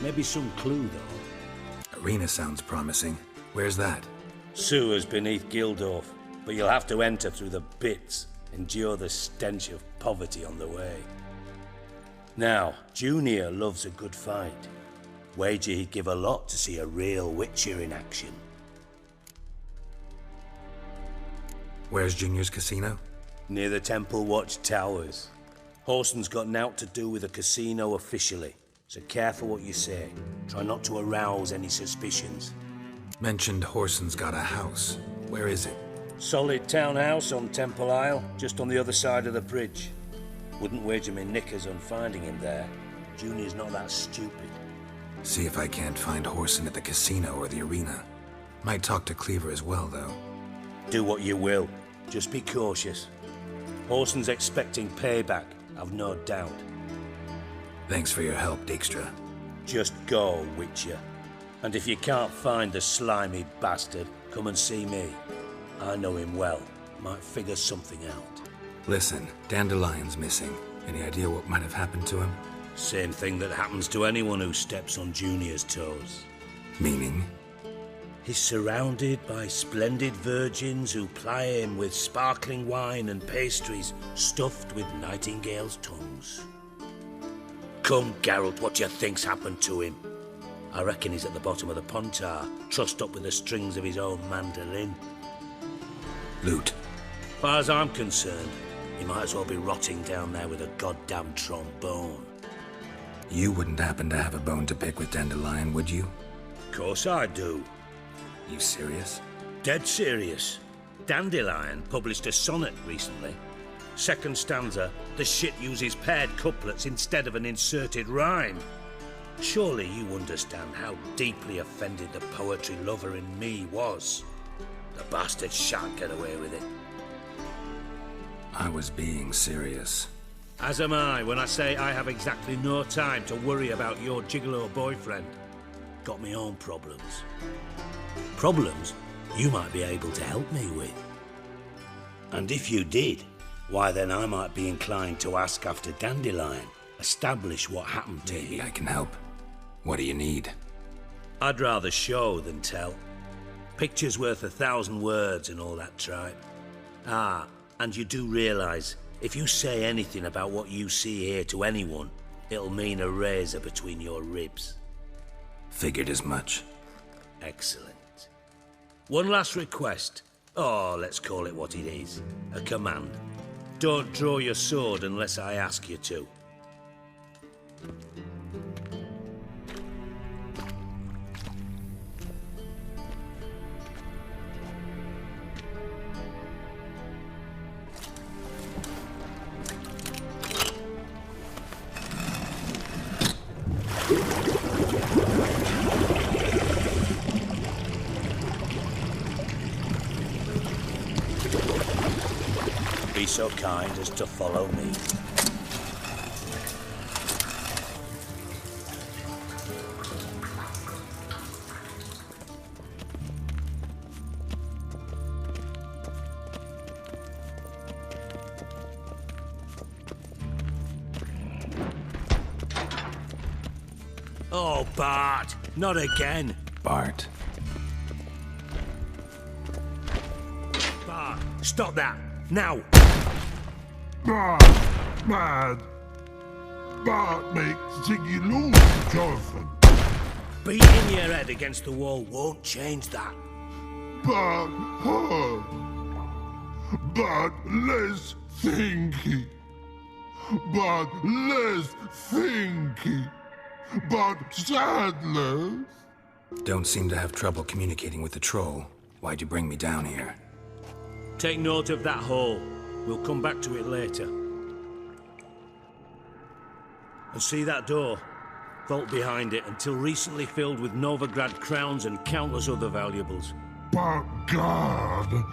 Maybe some clue, though. Arena sounds promising. Where's that? Sewers beneath Gildorf, but you'll have to enter through the bits, endure the stench of poverty on the way. Now, Junior loves a good fight. Wager he'd give a lot to see a real Witcher in action. Where's Junior's casino? Near the Temple Watch Towers. Horson's got nought to do with the casino officially, so careful what you say. Try not to arouse any suspicions. Mentioned Horson's got a house. Where is it? Solid townhouse on Temple Isle, just on the other side of the bridge. Wouldn't wager me knickers on finding him there. Junior's not that stupid. See if I can't find Horson at the casino or the arena. Might talk to Cleaver as well, though. Do what you will. Just be cautious. Horson's expecting payback, I've no doubt. Thanks for your help, Dijkstra. Just go, Witcher. And if you can't find the slimy bastard, come and see me. I know him well. Might figure something out. Listen, Dandelion's missing. Any idea what might have happened to him? Same thing that happens to anyone who steps on Junior's toes. Meaning? He's surrounded by splendid virgins who ply him with sparkling wine and pastries stuffed with nightingales' tongues. Come, Geralt, what do you think's happened to him? I reckon he's at the bottom of the Pontar, trussed up with the strings of his own mandolin. Loot. As far as I'm concerned, he might as well be rotting down there with a goddamn trombone. You wouldn't happen to have a bone to pick with Dandelion, would you? Of course I do. You serious? Dead serious. Dandelion published a sonnet recently. Second stanza, the shit uses paired couplets instead of an inserted rhyme. Surely you understand how deeply offended the poetry lover in me was. The bastard shan't get away with it. I was being serious. As am I when I say I have exactly no time to worry about your gigolo boyfriend. Got me own problems. Problems you might be able to help me with. And if you did, why then I might be inclined to ask after Dandelion, establish what happened to him. Maybe I can help. What do you need? I'd rather show than tell. Picture's worth 1,000 words and all that tripe. Ah, and you do realise, if you say anything about what you see here to anyone, it'll mean a razor between your ribs. Figured as much. Excellent. One last request. Oh, let's call it what it is. A command. Don't draw your sword unless I ask you to. Be so kind as to follow me. Oh, Bart, not again. Bart. Bart, stop that, now. Bad. Bart makes Ziggy lose, Jonathan. Beating your head against the wall won't change that. Bart hard. Bart less thinky. Bart less thinky. Bart sadless. Don't seem to have trouble communicating with the troll. Why'd you bring me down here? Take note of that hole. We'll come back to it later. And see that door? Vault behind it, until recently filled with Novigrad crowns and countless other valuables. But God!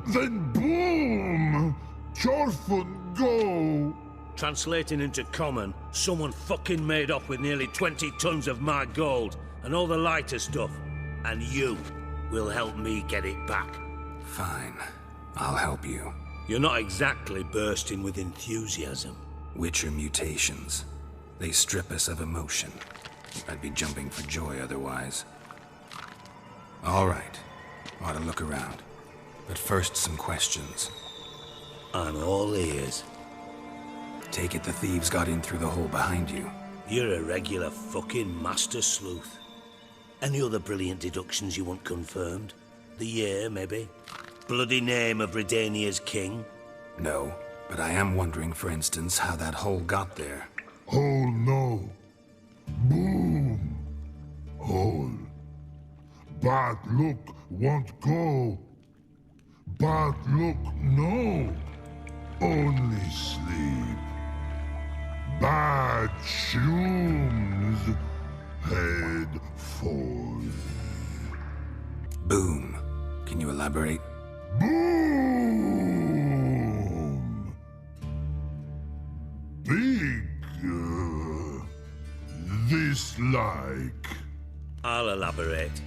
Then boom! Chorfun go! Translating into common, someone fucking made off with nearly 20 tons of my gold and all the lighter stuff. And you will help me get it back. Fine. I'll help you. You're not exactly bursting with enthusiasm. Witcher mutations. They strip us of emotion. I'd be jumping for joy otherwise. All right. Ought to look around. But first, some questions. I'm all ears. Take it the thieves got in through the hole behind you. You're a regular fucking master sleuth. Any other brilliant deductions you want confirmed? The year, maybe? Bloody name of Redania's king? No, but I am wondering, for instance, how that hole got there. Hole no. Boom. Hole. Bad look won't go. Bad look no. Only sleep. Bad shoes. Head fall. Boom. Can you elaborate? Boom! Big, this like. I'll elaborate.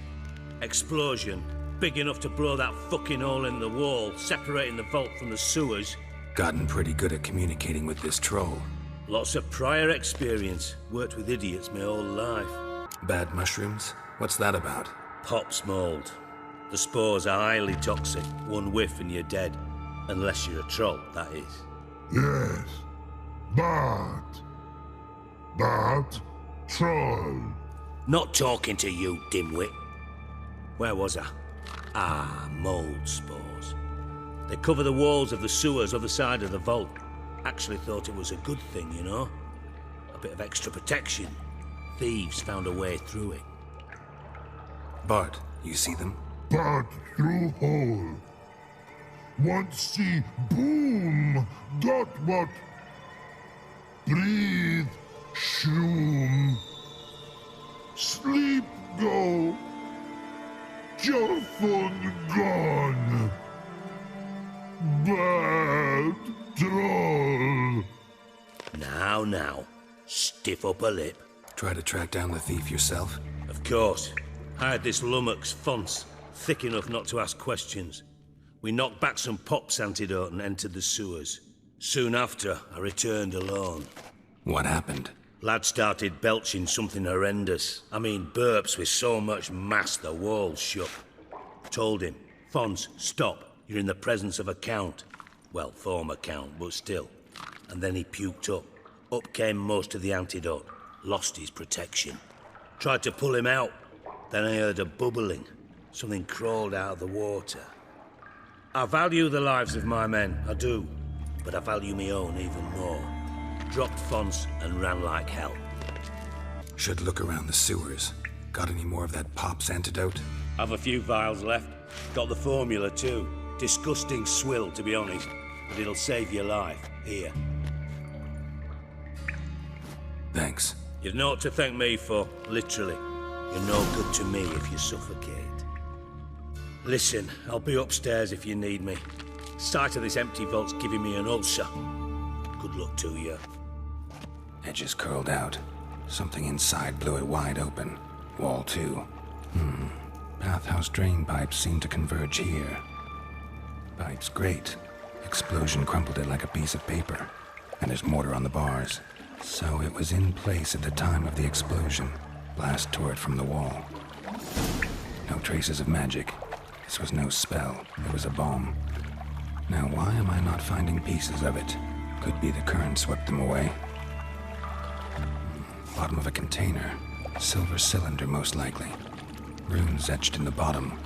Explosion. Big enough to blow that fucking hole in the wall, separating the vault from the sewers. Gotten pretty good at communicating with this troll. Lots of prior experience. Worked with idiots my whole life. Bad mushrooms? What's that about? Pops mold. The spores are highly toxic. One whiff and you're dead. Unless you're a troll, that is. Yes. But troll. Not talking to you, dimwit. Where was I? Ah, mold spores. They cover the walls of the sewers other side of the vault. Actually thought it was a good thing, you know? A bit of extra protection. Thieves found a way through it. Bart, you see them? But through hole. Want see boom. Got what? Breathe. Shroom. Sleep go. Your phone gone. Bad troll. Now. Stiff upper lip. Try to track down the thief yourself? Of course. I had this lummox, Fonce, thick enough not to ask questions. We knocked back some Pop's antidote and entered the sewers. Soon after, I returned alone. What happened? Lad started belching something horrendous. I mean, burps with so much mass the walls shook. Told him, Fonce, stop. You're in the presence of a count. Well, former count, but still. And then he puked up. Up came most of the antidote. Lost his protection. Tried to pull him out. Then I heard a bubbling. Something crawled out of the water. I value the lives of my men, I do. But I value my own even more. Dropped Fonce and ran like hell. Should look around the sewers. Got any more of that Pop's antidote? Have a few vials left. Got the formula too. Disgusting swill, to be honest. But it'll save your life. Here. Thanks. You've naught to thank me for, literally. You're no good to me if you suffocate. Listen, I'll be upstairs if you need me. Sight of this empty vault's giving me an ulcer. Good luck to you. Edges curled out. Something inside blew it wide open. Wall too. Bathhouse drain pipes seem to converge here. Pipes great. Explosion crumpled it like a piece of paper. And there's mortar on the bars. So it was in place at the time of the explosion. Blast tore it from the wall. No traces of magic. This was no spell. It was a bomb. Now why am I not finding pieces of it? Could be the current swept them away. Bottom of a container. Silver cylinder, most likely. Runes etched in the bottom.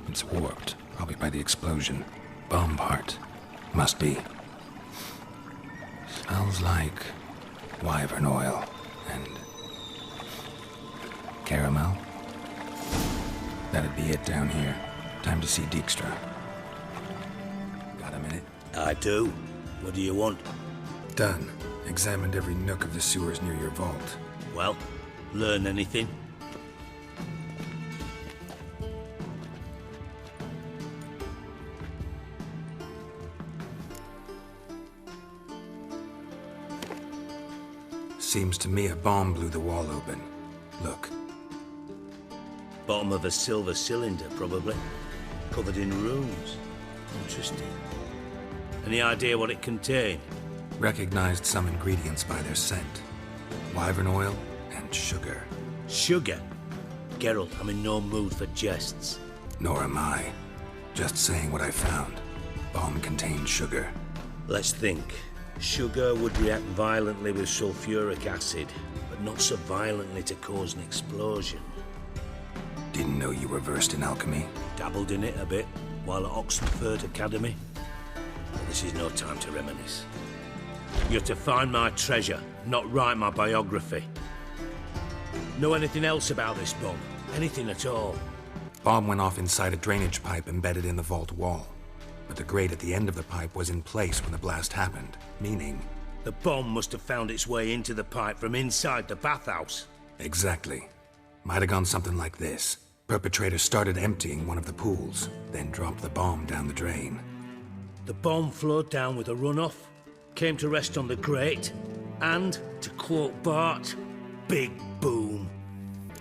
It's warped, probably by the explosion. Bomb part. Must be. Smells like wyvern oil and caramel. That'd be it down here. Time to see Dijkstra. Got a minute? I do. What do you want? Done. Examined every nook of the sewers near your vault. Well, learn anything? Seems to me a bomb blew the wall open. Look. Bottom of a silver cylinder, probably. Covered in runes. Interesting. Any idea what it contained? Recognized some ingredients by their scent. Wyvern oil and sugar. Sugar? Geralt, I'm in no mood for jests. Nor am I. Just saying what I found. Bomb contained sugar. Let's think. Sugar would react violently with sulfuric acid, but not so violently to cause an explosion. Didn't know you were versed in alchemy. Dabbled in it a bit, while at Oxford Academy. But this is no time to reminisce. You're to find my treasure, not write my biography. Know anything else about this bomb? Anything at all? Bomb went off inside a drainage pipe embedded in the vault wall. But the grate at the end of the pipe was in place when the blast happened, meaning... The bomb must have found its way into the pipe from inside the bathhouse. Exactly. Might have gone something like this. Perpetrator started emptying one of the pools, then dropped the bomb down the drain. The bomb flowed down with a runoff, came to rest on the grate, and, to quote Bart, big boom.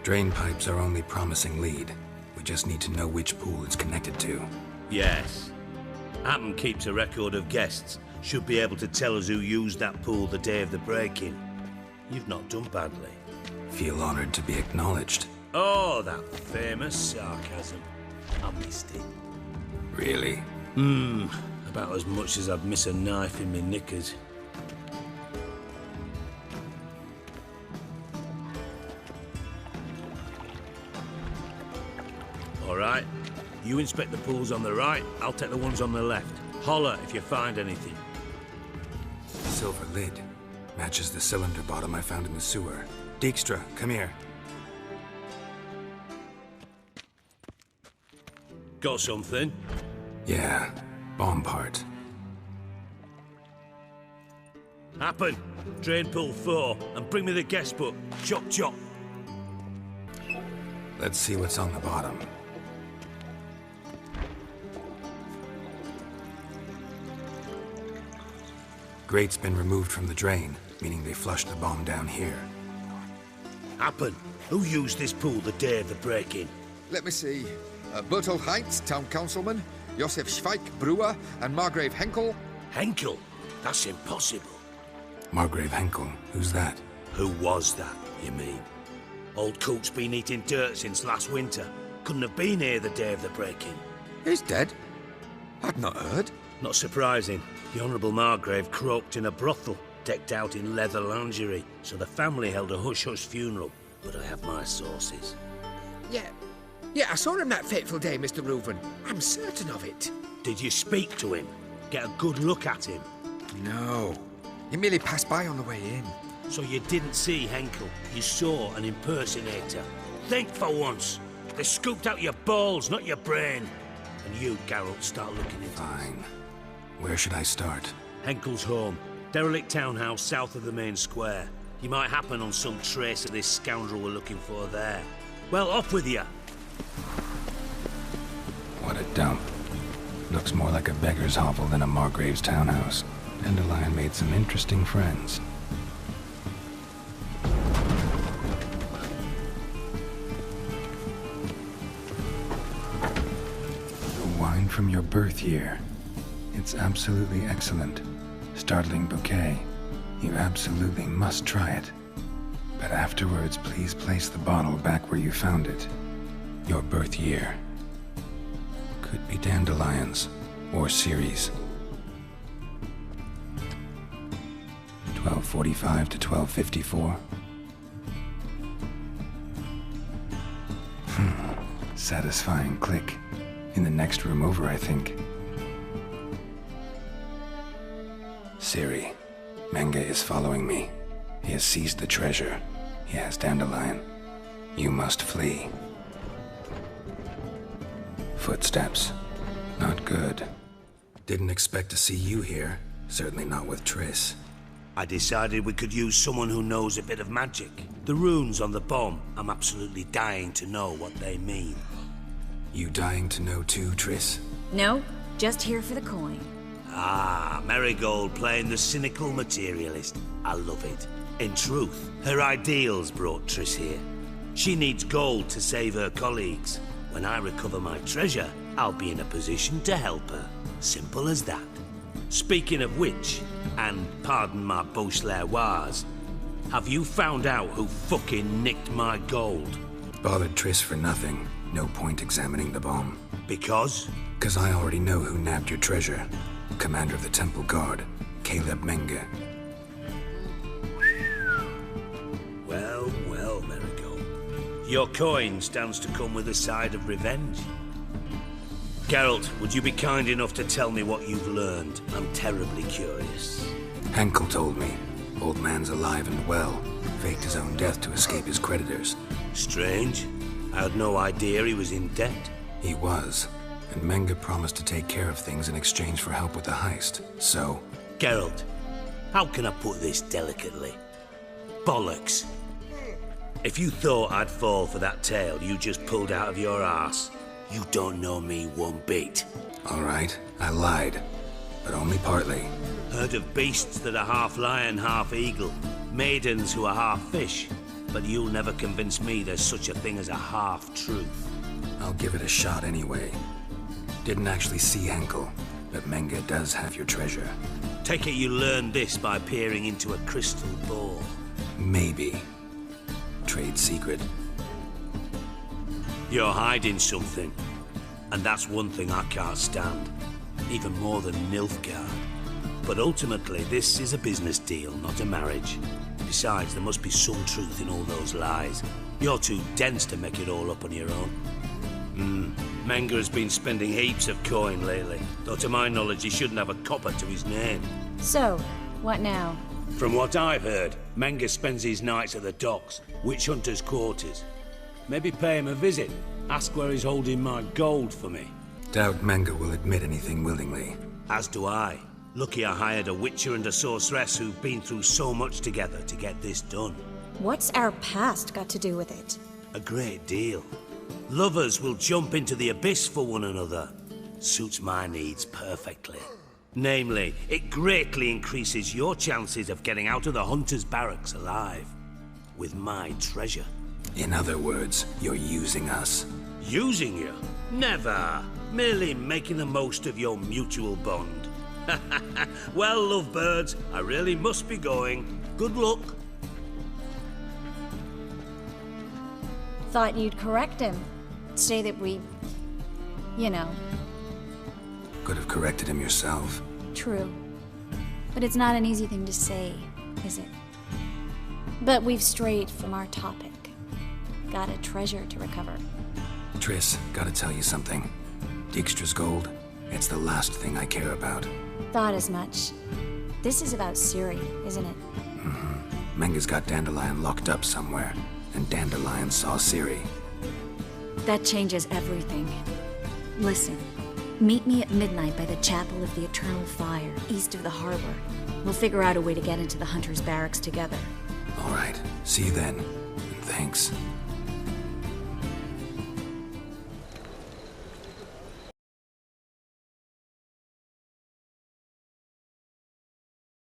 Drain pipes are only promising lead. We just need to know which pool it's connected to. Yes. Hammond keeps a record of guests. Should be able to tell us who used that pool the day of the break-in. You've not done badly. Feel honored to be acknowledged. Oh, that famous sarcasm. I missed it. Really? About as much as I'd miss a knife in me knickers. All right. You inspect the pools on the right, I'll take the ones on the left. Holler if you find anything. Silver lid. Matches the cylinder bottom I found in the sewer. Dijkstra, come here. Got something? Yeah, bomb part. Happen. Drain pool 4, and bring me the guest book. Chop chop. Let's see what's on the bottom. Grate's been removed from the drain, meaning they flushed the bomb down here. Happen. Who used this pool the day of the break-in? Let me see. Bertolt Heinz, town councilman, Josef Schweik, brewer, and Margrave Henkel. Henkel? That's impossible. Margrave Henkel? Who's that? Who was that, you mean? Old Coot's been eating dirt since last winter. Couldn't have been here the day of the break-in. He's dead? I'd not heard. Not surprising. The Honourable Margrave croaked in a brothel, decked out in leather lingerie, so the family held a hush-hush funeral. But I have my sources. Yeah, I saw him that fateful day, Mr. Reuven. I'm certain of it. Did you speak to him? Get a good look at him? No. He merely passed by on the way in. So you didn't see Henkel. You saw an impersonator. Think for once. They scooped out your balls, not your brain. And you, Geralt, start looking into Fine. Where should I start? Henkel's home. Derelict townhouse south of the main square. You might happen on some trace of this scoundrel we're looking for there. Well, off with you. What a dump. Looks more like a beggar's hovel than a Margrave's townhouse. Dandelion made some interesting friends. The wine from your birth year. It's absolutely excellent. Startling bouquet. You absolutely must try it. But afterwards, please place the bottle back where you found it. Your birth year. Could be dandelions or Ceres. 1245 to 1254. Satisfying click. In the next room over, I think. Ciri, Menge is following me. He has seized the treasure. He has dandelion. You must flee. Footsteps. Not good. Didn't expect to see you here. Certainly not with Triss. I decided we could use someone who knows a bit of magic. The runes on the bomb, I'm absolutely dying to know what they mean. You dying to know too, Triss? No, just here for the coin. Ah, Marigold playing the cynical materialist. I love it. In truth, her ideals brought Triss here. She needs gold to save her colleagues. When I recover my treasure, I'll be in a position to help her. Simple as that. Speaking of which, and pardon my Beauclervoise, have you found out who fucking nicked my gold? Bothered Triss for nothing. No point examining the bomb. Because? 'Cause I already know who nabbed your treasure. Commander of the Temple Guard, Caleb Menge. Well, well, Marigold. Your coin stands to come with a side of revenge. Geralt, would you be kind enough to tell me what you've learned? I'm terribly curious. Henkel told me. Old man's alive and well. Faked his own death to escape his creditors. Strange. I had no idea he was in debt. He was. And Menge promised to take care of things in exchange for help with the heist. So... Geralt, how can I put this delicately? Bollocks. If you thought I'd fall for that tale you just pulled out of your arse, you don't know me one bit. All right, I lied. But only partly. Heard of beasts that are half lion, half eagle. Maidens who are half fish. But you'll never convince me there's such a thing as a half-truth. I'll give it a shot anyway. Didn't actually see Henkel, but Menge does have your treasure. Take it you learned this by peering into a crystal ball. Maybe. Trade secret. You're hiding something. And that's one thing I can't stand. Even more than Nilfgaard. But ultimately, this is a business deal, not a marriage. Besides, there must be some truth in all those lies. You're too dense to make it all up on your own. Menge has been spending heaps of coin lately. Though to my knowledge, he shouldn't have a copper to his name. So, what now? From what I've heard, Menge spends his nights at the docks, witch hunters' quarters. Maybe pay him a visit. Ask where he's holding my gold for me. Doubt Menge will admit anything willingly. As do I. Lucky I hired a witcher and a sorceress who've been through so much together to get this done. What's our past got to do with it? A great deal. Lovers will jump into the abyss for one another. Suits my needs perfectly. Namely, it greatly increases your chances of getting out of the hunter's barracks alive. With my treasure. In other words, you're using us. Using you? Never. Merely making the most of your mutual bond. Well, lovebirds, I really must be going. Good luck. Thought you'd correct him. Say that we... you know. Could have corrected him yourself. True. But it's not an easy thing to say, is it? But we've strayed from our topic. Got a treasure to recover. Triss, gotta tell you something. Dijkstra's gold, it's the last thing I care about. Thought as much. This is about Ciri, isn't it? Menge's got Dandelion locked up somewhere, and Dandelion saw Ciri. That changes everything. Listen, meet me at midnight by the Chapel of the Eternal Fire, east of the harbor. We'll figure out a way to get into the Hunter's barracks together. All right, see you then, and thanks.